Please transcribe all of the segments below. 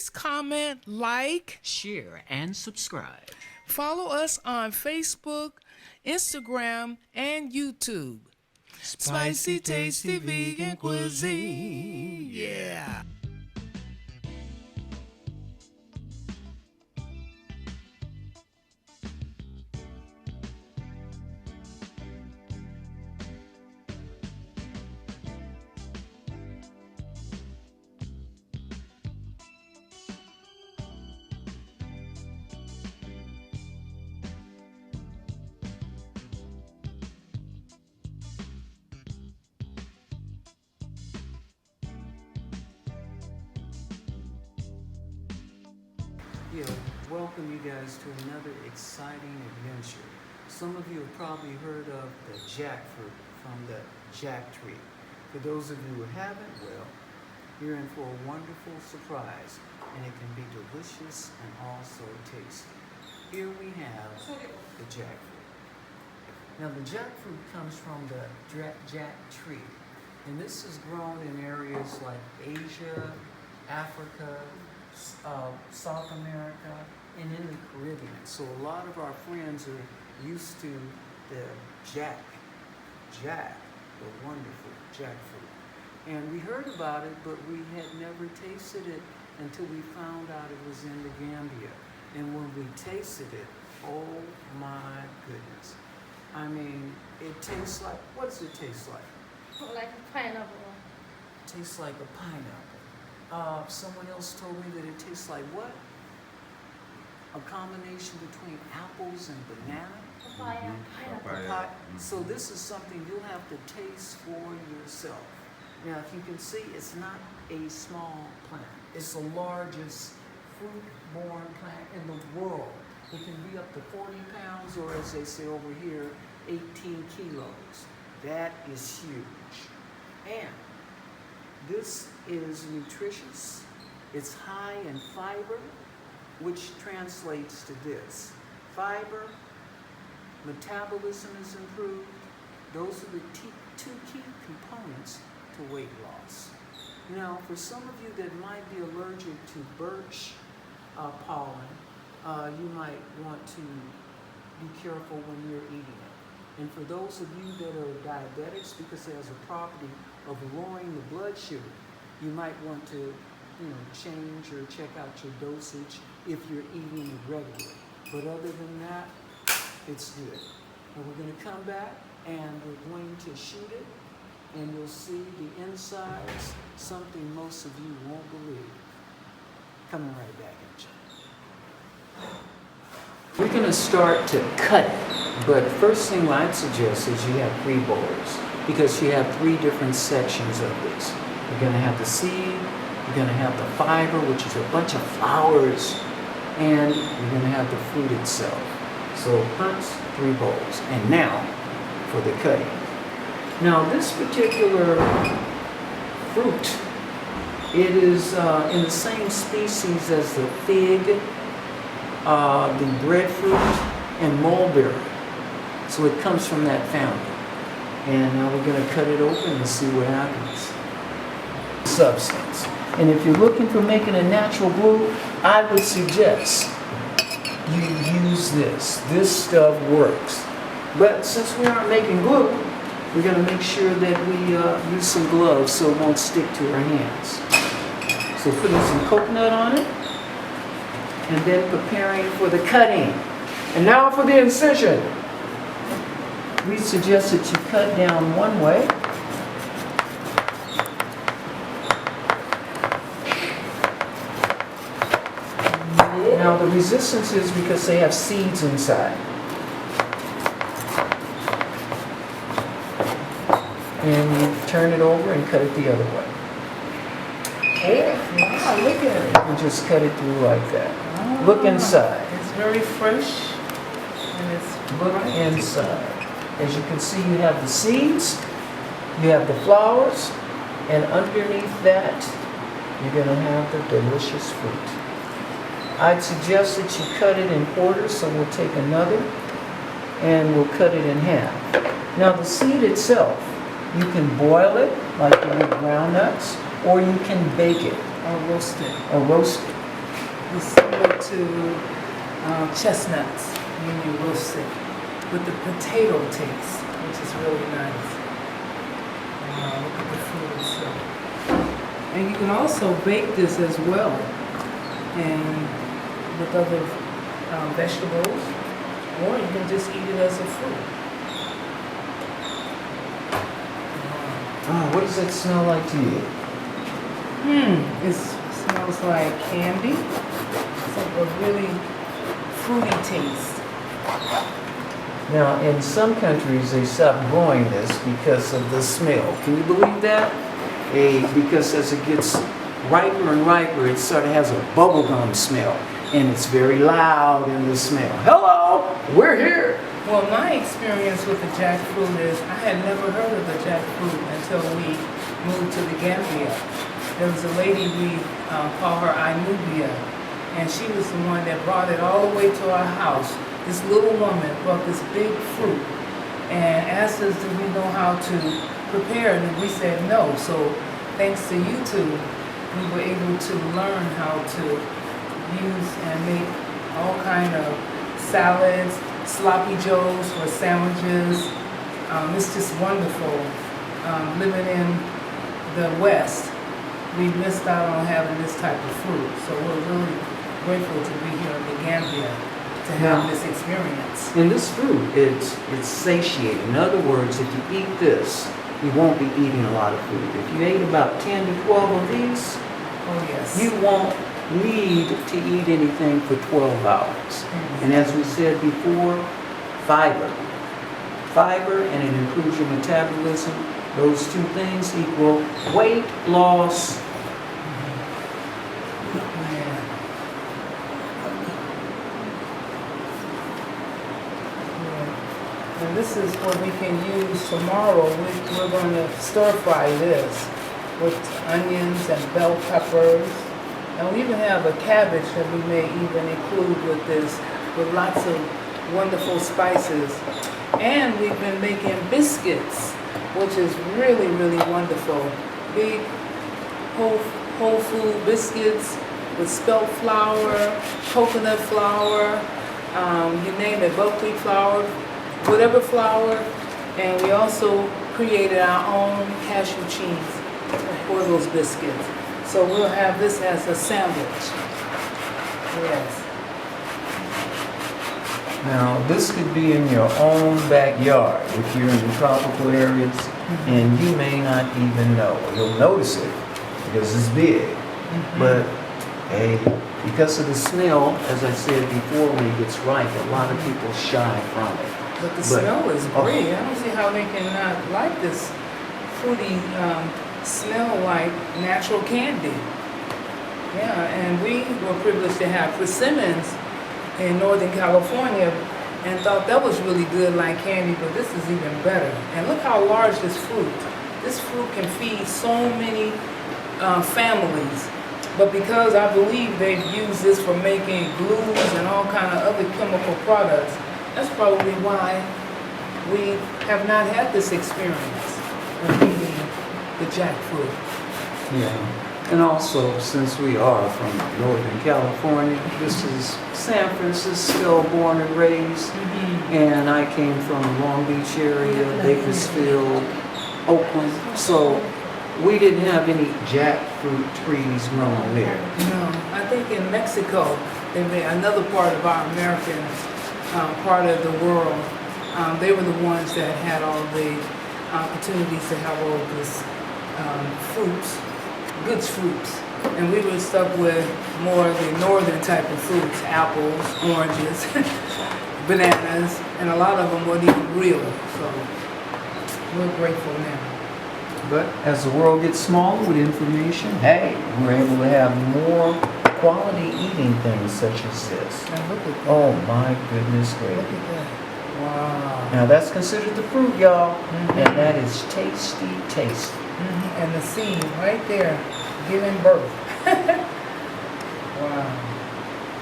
please comment, like, share, and subscribe. Follow us on Facebook, Instagram, and YouTube. Spicy, tasty vegan cuisine. Yeah. Yeah, welcome you guys to another exciting adventure. Some of you have probably heard of the jackfruit from the jack tree. For those of you who haven't, well, you're in for a wonderful surprise, and it can be delicious and also tasty. Here we have the jackfruit. Now the jackfruit comes from the jack tree, and this is grown in areas like Asia, Africa, South America, and in the Caribbean. So a lot of our friends are used to the the wonderful jackfruit. And we heard about it, but we had never tasted it until we found out it was in the Gambia. And when we tasted it, oh my goodness. I mean, it tastes like, what does it taste like? Like a pineapple. It tastes like a pineapple. Someone else told me that it tastes like what? A combination between apples and banana? Papaya. Papaya. So this is something you'll have to taste for yourself. Now, if you can see, it's not a small plant. It's the largest fruit-borne plant in the world. It can be up to 40 pounds, or as they say over here, 18 kilos. That is huge. And this is nutritious. It's high in fiber, which translates to this. Fiber, metabolism is improved. Those are the two key components to weight loss. Now, for some of you that might be allergic to birch pollen, you might want to be careful when you're eating it. And for those of you that are diabetics, because it has a property of lowering the blood sugar, you might want to, change or check out your dosage if you're eating it regularly. But other than that, it's good. And we're going to come back and we're going to shoot it, and you'll see the insides, something most of you won't believe. Coming right back at you. We're going to start to cut it, but the first thing I'd suggest is you have 3 bowls, because you have 3 different sections of this. You're going to have the seed, you're going to have the fiber, which is a bunch of flowers, and you're going to have the fruit itself. So punch 3 bowls. And now for the cutting. Now this particular fruit, it is in the same species as the fig, the breadfruit, and mulberry. So it comes from that family. And now we're going to cut it open and see what happens. Substance. And if you're looking for making a natural glue, I would suggest you use this. This stuff works. But since we aren't making glue, we're going to make sure that we use some gloves so it won't stick to our hands. So putting some coconut on it, and then preparing for the cutting. And now for the incision. We suggest that you cut down one way. Now the resistance is because they have seeds inside. And you turn it over and cut it the other way. Oh, wow, look at it. And just cut it through like that. Oh, look inside. It's very fresh. And it's Look inside. As you can see, you have the seeds, you have the flowers, and underneath that, you're going to have the delicious fruit. I'd suggest that you cut it in quarters, so we'll take another, and we'll cut it in half. Now the seed itself, you can boil it like you would ground nuts, or you can bake it. Or roasted. Or roast it. It's similar to chestnuts when you roast it, with the potato taste, which is really nice. Look at the fruit itself. And you can also bake this as well, and with other vegetables, or you can just eat it as a fruit. What does that smell like to you? It smells like candy. It's like a really fruity taste. Now, in some countries, they stopped growing this because of the smell. Can you believe that? Because as it gets riper and riper, it sort of has a bubblegum smell, and it's very loud in the smell. Hello, we're here. Well, my experience with the jackfruit is I had never heard of the jackfruit until we moved to the Gambia. There was a lady, we call her Inubia, and she was the one that brought it all the way to our house. This little woman brought this big fruit and asked us, did we know how to prepare it? And we said no. So thanks to YouTube, we were able to learn how to use and make all kind of salads, sloppy joes for sandwiches. It's just wonderful. Living in the West, we missed out on having this type of fruit. So we're really grateful to be here in the Gambia to have this experience. And this fruit, it's satiating. In other words, if you eat this, you won't be eating a lot of food. If you ate about 10 to 12 of these, Oh yes. you won't need to eat anything for 12 hours. And as we said before, fiber. Fiber, and it improves your metabolism. Those two things equal weight loss. And this is what we can use tomorrow. We're going to stir fry this with onions and bell peppers. And we even have a cabbage that we may even include with this, with lots of wonderful spices. And we've been making biscuits, which is really, really wonderful. Big whole food biscuits with spelt flour, coconut flour, you name it, buckwheat flour, whatever flour. And we also created our own cashew cheese for those biscuits. So we'll have this as a sandwich. Yes. Now, this could be in your own backyard if you're in the tropical areas, and you may not even know. You'll notice it because it's big. But hey, because of the smell, as I said before, when it gets ripe, a lot of people shy from it. But the smell is great. I don't see how they cannot like this fruity smell like natural candy. Yeah, and we were privileged to have persimmons in Northern California and thought that was really good like candy, but this is even better. And look how large this fruit. This fruit can feed so many families. But because I believe they've used this for making glues and all kind of other chemical products, that's probably why we have not had this experience of eating the jackfruit. Yeah. And also, since we are from Northern California, this is San Francisco, born and raised, and I came from the Long Beach area, Bakersfield, Oakland, so we didn't have any jackfruit trees growing there. No, I think in Mexico, they made another part of our American part of the world. They were the ones that had all the opportunities to have all this fruits, good fruits. And we were stuck with more of the northern type of fruits, apples, oranges, bananas, and a lot of them weren't even real. So we're grateful now. But as the world gets smaller with information, hey, we're able to have more quality eating things such as this. And look at that. Oh my goodness Look gracious. at that. Wow. Now that's considered the fruit, y'all, and that is tasty, tasty. And the seed right there, giving birth. Wow.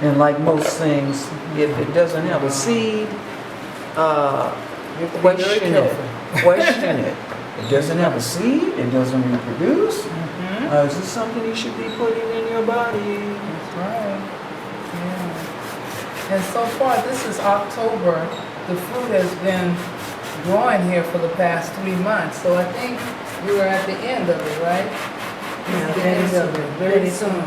And like most things, if it doesn't have a seed, You have to be very question it. careful. Question it. It doesn't have a seed, it doesn't reproduce. Is this something you should be putting in your body? That's right. And so far, this is October. The fruit has been growing here for the past 3 months. So I think we are at the end of it, right? Yeah, the end of it, very soon.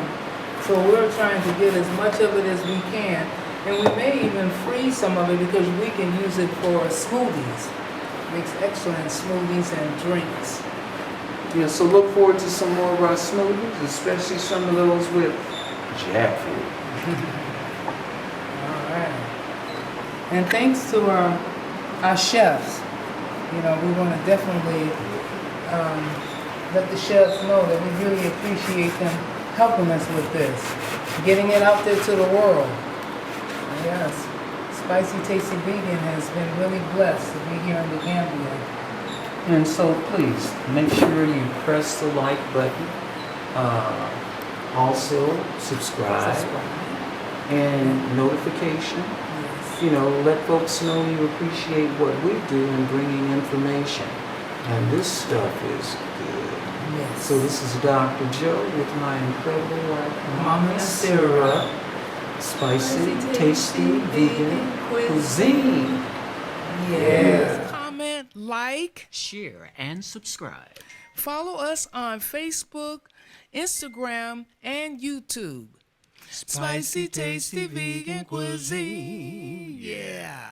So we're trying to get as much of it as we can. And we may even freeze some of it because we can use it for smoothies. Makes excellent smoothies and drinks. Yeah, so look forward to some more of our smoothies, especially some of those with jackfruit. All right. And thanks to our chefs. You know, we want to definitely let the chefs know that we really appreciate them helping us with this, getting it out there to the world. Yes, Spicy Tasty Vegan has been really blessed to be here in the Gambia. And so please, make sure you press the like button. Also, subscribe and notification. Yes. You know, let folks know you appreciate what we do in bringing information. And this stuff is good. Yes. So this is Dr. Joe with my incredible wife, Mama Naasira. Spicy, tasty, vegan cuisine. Yes. Comment, like, share, and subscribe. Follow us on Facebook, Instagram, and YouTube. Spicy Tasty Vegan Cuisine. Yeah.